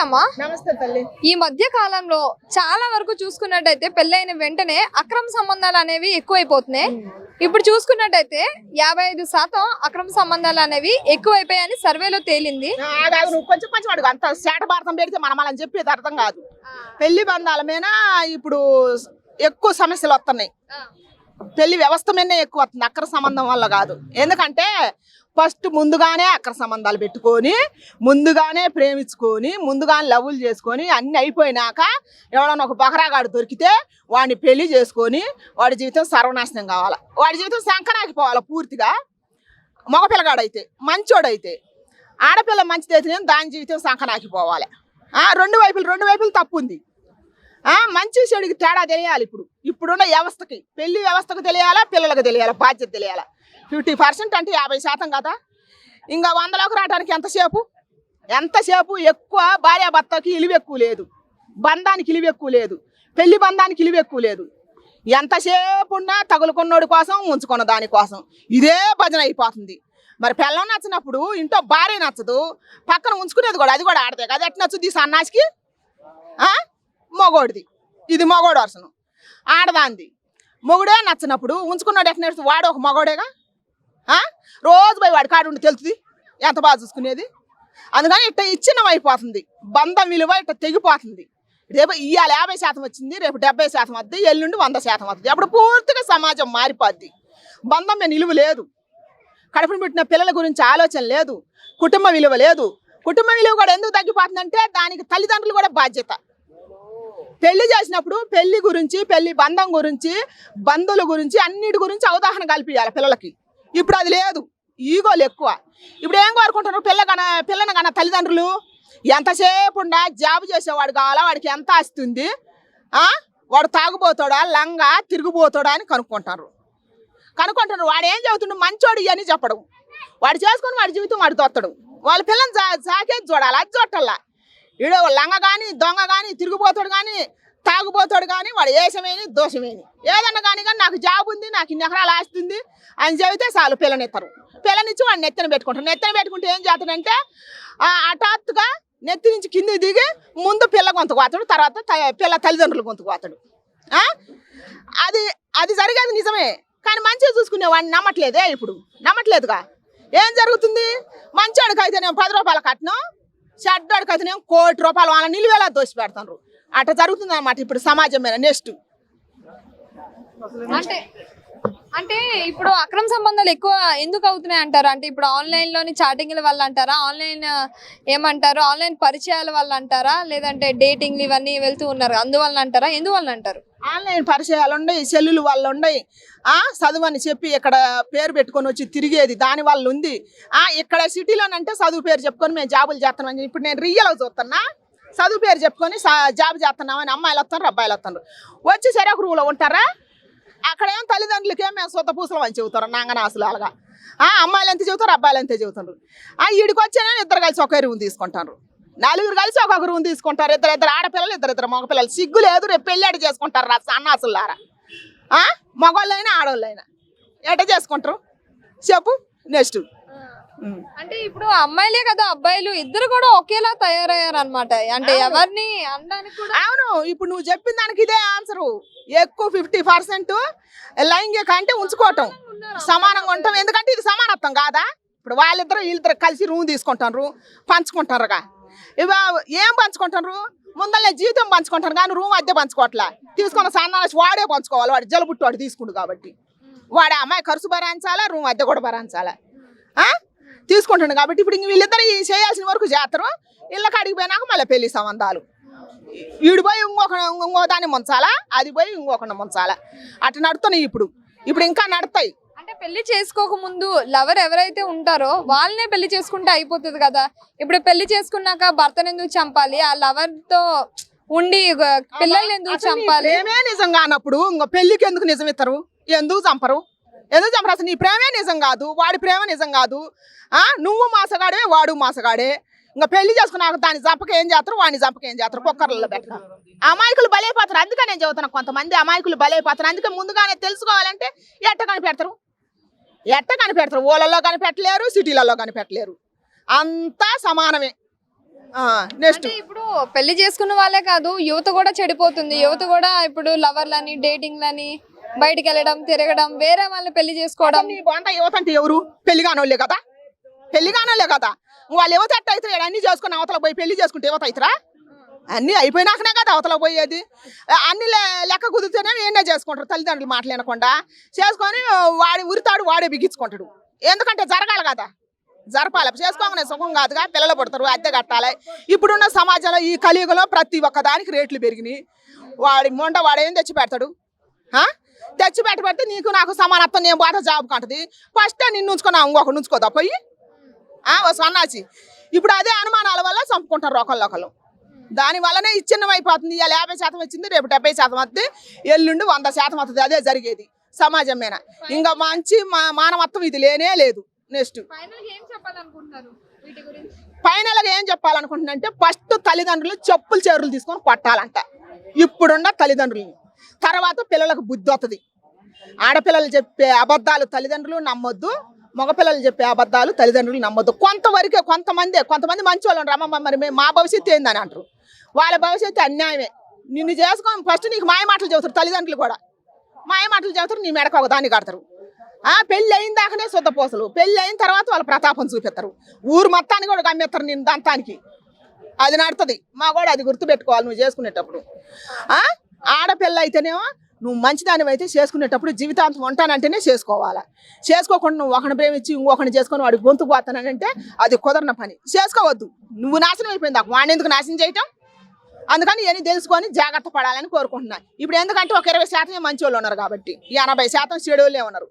అమ్మా. నమస్తే తల్లి. ఈ మధ్య కాలంలో చాలా వరకు చూసుకున్నట్టయితే పెళ్ళైన వెంటనే అక్రమ సంబంధాలు అనేవి ఎక్కువైపోతున్నాయి. ఇప్పుడు చూసుకున్నట్టయితే 55% అక్రమ సంబంధాలు అనేవి ఎక్కువైపోయాయని సర్వేలో తేలింది. నువ్వు కొంచెం కొంచెం అడుగు, అంత శాట భారతం పెడితే మనం అలా చెప్పేది అర్థం కాదు. పెళ్లి బంధాల మీద ఇప్పుడు ఎక్కువ సమస్యలు వస్తున్నాయి. పెళ్లి వ్యవస్థ మీదనే ఎక్కువ వస్తుంది, అక్రమ సంబంధం వల్ల కాదు. ఎందుకంటే ఫస్ట్ ముందుగానే అక్రమ సంబంధాలు పెట్టుకొని, ముందుగానే ప్రేమించుకొని, ముందుగానే లవ్వులు చేసుకొని అన్ని అయిపోయినాక ఎవడన్నా ఒక బకరాగాడు దొరికితే వాడిని పెళ్లి చేసుకొని వాడి జీవితం సర్వనాశనం కావాలి, వాడి జీవితం సంకరాకిపోవాలి పూర్తిగా. మగపిల్లగాడైతే మంచోడైతే, ఆడపిల్ల మంచిదైతే దాని జీవితం సంకనాకిపోవాలి. రెండు వైపులు తప్పు ఉంది. మంచి చెడుకి తేడా తెలియాలి. ఇప్పుడున్న వ్యవస్థకి, పెళ్లి వ్యవస్థకు తెలియాలా, పిల్లలకు తెలియాలా, బాధ్యత తెలియాలా. 50% అంటే 50% కదా. ఇంకా 100లోకి రావడానికి ఎంతసేపు ఎక్కువ భార్యాభర్తకి ఇలువ ఎక్కువ లేదు, బంధానికి ఇలువ ఎక్కువ లేదు, పెళ్లి బంధానికి ఇలువ ఎక్కువ లేదు. ఎంతసేపు ఉన్నా తగులుకున్నోడి కోసం, ఉంచుకున్న దానికోసం ఇదే భజన అయిపోతుంది. మరి పిల్లం నచ్చినప్పుడు ఇంట్లో భార్య నచ్చదు, పక్కన ఉంచుకునేది కూడా అది కూడా ఆడదే కదా. ఎట్లా నచ్చుద్ది సన్నాసికి? మగోడిది ఇది మగోడు వర్షను, ఆడదాంది. మొగుడే నచ్చినప్పుడు ఉంచుకున్నాడు ఎట్లా నేర్చు, వాడు ఒక మగోడేగా. రోజు పోయి వాడి కాడు ఉండి తెలుస్తుంది ఎంత బాగా చూసుకునేది. అందుకని ఇట్ట ఇచ్చినం అయిపోతుంది, బంధం విలువ ఇట్ట తెగిపోతుంది. రేపు ఇవాళ 50% వచ్చింది, రేపు 70% వద్ది, ఎల్లుండి 100% వస్తుంది. అప్పుడు పూర్తిగా సమాజం మారిపోద్ది. బంధం మీద నిలువ లేదు, కడుపును పెట్టిన పిల్లల గురించి ఆలోచన లేదు, కుటుంబ విలువ లేదు. కుటుంబ విలువ కూడా ఎందుకు తగ్గిపోతుందంటే దానికి తల్లిదండ్రులు కూడా బాధ్యత. పెళ్లి చేసినప్పుడు పెళ్లి గురించి, పెళ్లి బంధం గురించి, బంధువుల గురించి, అన్నిటి గురించి అవగాహన కల్పించాలి పిల్లలకి. ఇప్పుడు అది లేదు, ఈగోలు ఎక్కువ. ఇప్పుడు ఏం కోరుకుంటున్నారు పిల్లని కన్నా తల్లిదండ్రులు? ఎంతసేపు ఉండా జాబ్ చేసేవాడు కావాలా, వాడికి ఎంత ఆస్తుంది, వాడు తాగుపోతాడా, లంగా తిరిగిపోతాడా అని కనుక్కుంటారు. వాడు ఏం చెబుతుండు, మంచోడు అని చెప్పడం. వాడు చేసుకుని వాడి జీవితం వాడు తోస్తాడు. వాళ్ళ పిల్లని సాకేది చూడాలి, అది చూడాలా. ఈడో లంగ కానీ, దొంగ కానీ, తిరిగిపోతాడు కానీ, తాగుపోతాడు కానీ, వాడు ఏషమేని దోషమేని ఏదన్నా కానీ నాకు జాబ్ ఉంది, నాకు ఇన్ని ఎకరాలు ఆస్తుంది అని చెబితే చాలు పిల్లనిస్తారు. పిల్లనిచ్చి వాడిని నెత్తిన పెట్టుకుంటారు. నెత్తిన పెట్టుకుంటే ఏం చేస్తాడంటే హఠాత్తుగా నెత్తి నుంచి కింది దిగి ముందు పిల్ల గొంతుకు పోతాడు, తర్వాత పిల్ల తల్లిదండ్రులు గొంతుకు పోతాడు. అది జరిగేది నిజమే, కానీ మంచిగా చూసుకునే వాడిని నమ్మట్లేదే. ఇప్పుడు నమ్మట్లేదుగా. ఏం జరుగుతుంది? మంచోడికి అయితేనేమో 10 రూపాయల కట్నం, చెడ్డోడికి అయితేనేమో 1 కోటి రూపాయలు వాళ్ళ నిలువేలా దోసి పెడతారు. అట్లా జరుగుతుంది అన్నమాట ఇప్పుడు సమాజం మీద. నెక్స్ట్ అంటే ఇప్పుడు అక్రమ సంబంధాలు ఎక్కువ ఎందుకు అవుతున్నాయి అంటారు? అంటే ఇప్పుడు ఆన్లైన్ లోని చాటింగ్ల వల్ల అంటారా, ఆన్లైన్ ఏమంటారు, ఆన్లైన్ పరిచయాల వల్ల అంటారా, లేదంటే డేటింగ్లు ఇవన్నీ వెళ్తూ ఉన్నారు అందువల్ల అంటారా, ఎందువల్ల అంటారు? ఆన్లైన్ పరిచయాలు ఉన్నాయి, సెల్లులు వల్ల ఉన్నాయి. చదువు అని చెప్పి ఇక్కడ పేరు పెట్టుకొని వచ్చి తిరిగేది దాని వల్ల ఉంది. ఇక్కడ సిటీలోనంటే చదువు పేరు చెప్పుకొని మేము జాబులు చేస్తున్నాం. ఇప్పుడు నేను రియల్గా చూస్తున్నా, చదువు పేరు చెప్పుకొని జాబ్ చేస్తున్నామని అమ్మాయిలు వస్తున్నారు, అబ్బాయిలు వస్తున్నారు. వచ్చి సరే ఒక రూమ్లో ఉంటారా? అక్కడేం తల్లిదండ్రులకే మేము సొంత పూసలు అని చెబుతారు నాంగనాసులు అలాగా. అమ్మాయిలు ఎంత చెబుతారు, అబ్బాయిలు ఎంతే చెబుతారు. ఈడికి వచ్చేనే ఇద్దరు కలిసి ఒకే రూమ్ తీసుకుంటారు, 4 కలిసి ఒక్కొక్క రూమ్ తీసుకుంటారు. ఇద్దరు ఆడపిల్లలు, ఇద్దరు మగపిల్లలు. సిగ్గు లేదు, రేపు పెళ్ళాడు చేసుకుంటారు అన్నాసులారా. మగవాళ్ళైనా ఆడవాళ్ళైనా ఎట చేసుకుంటారు చెప్పు. నెక్స్ట్ అంటే ఇప్పుడు అమ్మాయిలే కదా అబ్బాయిలు ఇద్దరు కూడా ఒకేలా తయారయ్యారు అనమాట. అంటే ఎవరిని అనడానికి కూడా అవును. ఇప్పుడు నువ్వు చెప్పిన దానికి ఇదే ఆన్సరు. ఎక్కువ 50% లైంగిక అంటే ఉంచుకోవటం, సమానంగా ఉండటం. ఎందుకంటే ఇది సమానత్వం కాదా? ఇప్పుడు వీళ్ళిద్దరు కలిసి రూమ్ తీసుకుంటారు, పంచుకుంటారుగా. ఇవి ఏం పంచుకుంటారు? ముందల్లే జీవితం పంచుకుంటారు కానీ రూమ్ అద్దె పంచుకోవట్లా. తీసుకున్న సన్నాసి వాడే పంచుకోవాలి, వాడు జలబుట్టు వాడు తీసుకుంటు కాబట్టి. వాడే అమ్మాయి ఖర్చు భరించాలా, రూమ్ అద్దె కూడా భరించాలా. తీసుకుంటాడు కాబట్టి ఇప్పుడు వీళ్ళిద్దరు చేయాల్సిన వరకు చేస్తారు. ఇళ్ళకి అడిగిపోయినాక మళ్ళీ పెళ్లి సంబంధాలు. వీడు పోయి ఇంకో దాన్ని ముంచాలా, అది పోయి ఇంకొకటి ముంచాలా. అట్లా నడుతున్నాయి ఇప్పుడు ఇంకా నడుతాయి. అంటే పెళ్లి చేసుకోక ముందు లవర్ ఎవరైతే ఉంటారో వాళ్ళనే పెళ్లి చేసుకుంటే అయిపోతుంది కదా. ఇప్పుడు పెళ్లి చేసుకున్నాక భర్తను ఎందుకు చంపాలి, ఆ లవర్ తో ఉండి పిల్లల్ని ఎందుకు చంపాలి? ప్రేమే నిజం కానప్పుడు ఇంకో పెళ్లికి ఎందుకు నిజం ఇస్తారు? ఎందుకు చంపరు? అసలు నీ ప్రేమే నిజం కాదు, వాడి ప్రేమ నిజం కాదు. నువ్వు మాసగాడే, వాడు మాసగాడే. ఇంకా పెళ్లి చేసుకున్నాక దాని జంపక ఏం చేస్తారు, వాడిని జంపక ఏం చేస్తారు? కుక్కర్లలో పెట్టడం. అమాయకులు బలైపోతారు. అందుకే నేను చెబుతున్నా, కొంతమంది అమాయకులు బలైపోతారు. అందుకే ముందుగానే తెలుసుకోవాలంటే ఎట్ట కనిపెడతారు? ఊళ్ళల్లో కనిపెట్టలేరు, సిటీలలో కనిపెట్టలేరు. అంతా సమానమే. నెక్స్ట్ అంటే ఇప్పుడు పెళ్లి చేసుకున్న వాళ్ళే కాదు, యువత కూడా చెడిపోతుంది. యువత కూడా ఇప్పుడు లవర్లని, డేటింగ్లని, బయటికి వెళ్ళడం, తిరగడం, వేరే వాళ్ళని పెళ్లి చేసుకోవడం. నీ బాంట యువత అంటే ఎవరు? పెళ్లి కానోళ్ళే కదా, పెళ్లి కానోళ్ళే కదా. వాళ్ళు యువత ఎట్ట అవుతారు? అన్ని చేసుకుని అవతల పోయి పెళ్లి చేసుకుంటే యువత అవుతారా? అన్నీ అయిపోయినాకనే కదా అవతల పోయేది. అన్ని లెక్క కుదిరితేనే ఏంటో చేసుకుంటారు, తల్లిదండ్రులు మాట్లాడకుండా చేసుకొని వాడి ఉరితాడు వాడే బిగించుకుంటాడు. ఎందుకంటే జరగాలి కదా, జరపాలి. చేసుకోగానే సుఖం కాదుగా, పిల్లలు పుడతారు, అద్దె కట్టాలి. ఇప్పుడున్న సమాజంలో ఈ కలియుగంలో ప్రతి ఒక్క దానికి రేట్లు పెరిగినాయి. వాడి మొండ వాడేం తెచ్చి పెడతాడు? తెచ్చి పెట్టి నీకు నాకు సమానత్వం, నేను బాధ జాబ్ కంటది. ఫస్ట్ నిన్ను ఉంచుకున్నా, ఇంకొకరు ఉంచుకోదా పోయి ఓ సన్నాసి. ఇప్పుడు అదే అనుమానాల వల్ల చంపుకుంటారు ఒకళ్ళొకళ్ళు. దాని వల్లనే ఇచ్చిన్నం అయిపోతుంది. ఇవాళ 50% వచ్చింది, రేపు 70% వస్తుంది, ఎల్లుండి 100% వస్తుంది. అదే జరిగేది సమాజం మీద. ఇంకా మంచి మానవత్వం ఇది లేనే లేదు. నెక్స్ట్ ఫైనల్గా ఏం చెప్పాలనుకుంటున్నా అంటే, ఫస్ట్ తల్లిదండ్రులు చెప్పులు చేరులు తీసుకొని కొట్టాలంట ఇప్పుడున్న తల్లిదండ్రులని. తర్వాత పిల్లలకు బుద్ధి వస్తుంది. ఆడపిల్లలు చెప్పే అబద్ధాలు తల్లిదండ్రులు నమ్మొద్దు, మగపిల్లలు చెప్పే అబద్ధాలు తల్లిదండ్రులు నమ్మొద్దు. కొంతమంది మంచి వాళ్ళు ఉంటారు. అమ్మ మరి మా భవిష్యత్తు ఏందని అంటారు. వాళ్ళ భవిష్యత్తు అన్యాయమే. నిన్ను చేసుకొని ఫస్ట్ నీకు మాయ మాటలు చెబుతారు. తల్లిదండ్రులు కూడా మాయ మాటలు చెబుతారు, నీ మెడకు ఒక దాన్ని కడతారు. పెళ్ళి అయిన దాకానే శుద్ధపోసలు, పెళ్ళి అయిన తర్వాత వాళ్ళ ప్రతాపం చూపిస్తారు. ఊరు మొత్తాన్ని కూడా గమ్మేస్తారు నేను దంతానికి. అది నడుతుంది. మా కూడా అది గుర్తుపెట్టుకోవాలి నువ్వు చేసుకునేటప్పుడు. ఆడపిల్ల అయితేనేమో నువ్వు మంచిదాని అయితే చేసుకునేటప్పుడు జీవితాంతం ఉంటానంటేనే చేసుకోవాలి. చేసుకోకుండా నువ్వు ఒకరిని ప్రేమించి ఇంకొకరిని చేసుకొని వాడి గొంతు పోతానంటే అది కుదరని పని. చేసుకోవద్దు. నువ్వు నాశనం అయిపోయింది, వాడిని ఎందుకు నాశనం చేయటం? అందుకని ఇవన్నీ తెలుసుకొని జాగ్రత్త పడాలని కోరుకుంటున్నాను. ఇప్పుడు ఎందుకంటే ఒక 20% మంచి వాళ్ళు ఉన్నారు కాబట్టి 80% చెడు వాళ్ళే ఉన్నారు.